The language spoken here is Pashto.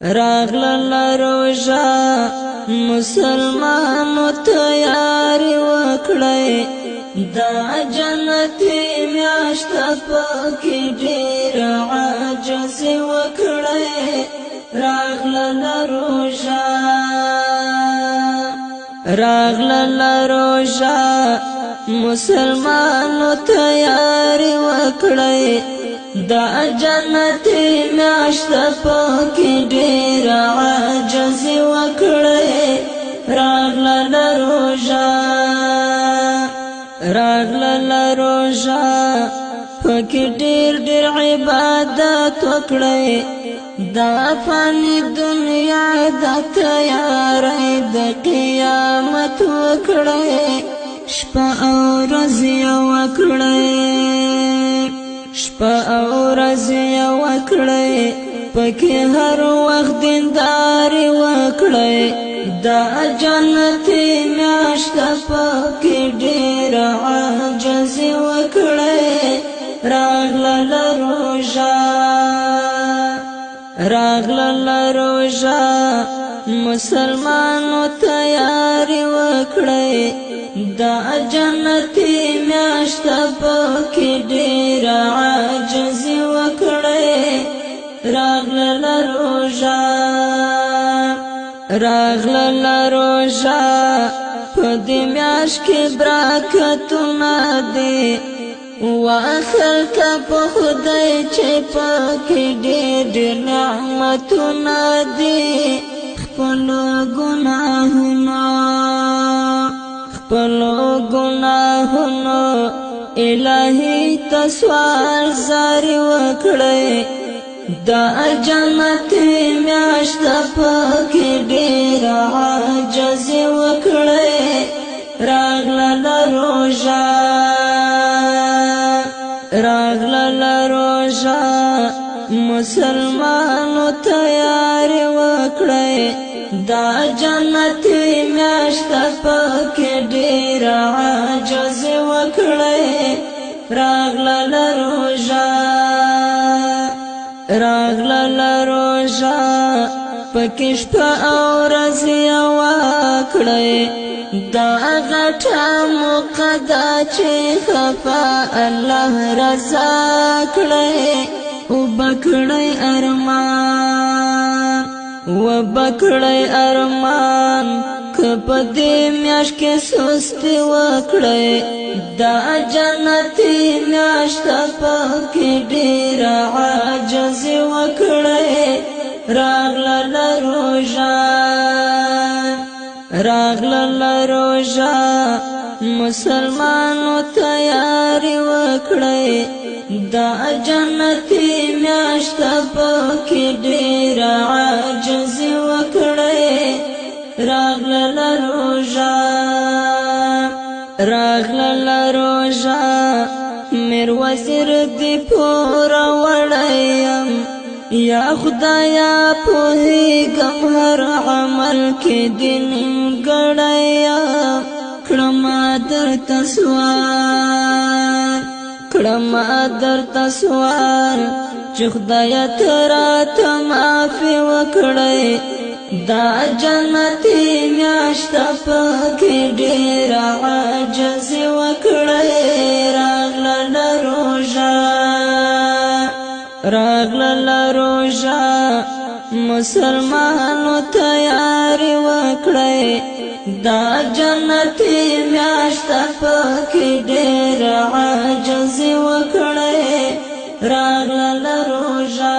راغلل روژه مسلمانو تیاری وکړئ دا جنتي میاشت پکې ډېر عجز وکړئ راغلل روژه مسلمانو تیاری وکړئ دا جنتي میاشت پکې ډېر عجز وکړئ راغلل روژه پکې ډېر عبادت وکړئ دا فانی دنیا د تیاری د قیامت وکړئ شپه او ورځ یو وکړئ پکې هر وخت دینداري وکړئ دا جنتي میاشت پکې ډېر عجز وکړئ راغلل روژه مسلمانو تیاری وکړئ دا جنتي میاشت پکې ډېر عجز وکړئ راغلل روژه په دې میاشت کې برکتونه دي واخلک په خدای چې پکې ډېر نعمتونه دي خپل گناهونو الهی تسوال زاری وکړئ دا جنتي میاشت پکې ډېر عجز وکړئ راغلل روژه مسلمانو تیاری وکړئ دا جنتي میاشت پکې ډېر عجز وکړئ راغلل روژه پکې شپه او ورځ یو کړئ دا غټه موقع چې خفا الله رضا کړئ وبکړئ ارمان که په دې میاشت کې سستی وکړئ دا جنتي میاشت پکې ډېر عجز وکړئ راغلل روژه مسلمانو تیاری وکړئ دا جنتي میاشت پکې ډېر عجز وکړئ راغلل روژه میر وزیر دی پورا وړیم یا خدایا پوهیږم هر عمل کې دین ګړیم کړم درته سوال چې خدایا ته راته معافي وکړئ دا جنتي میاشت پکې ډېر عجز وکړئ راغلل روژه مسلمانو تیاری وکړئ دا جنتي میاشت پکې ډېر عجز وکړئ راغلل روژه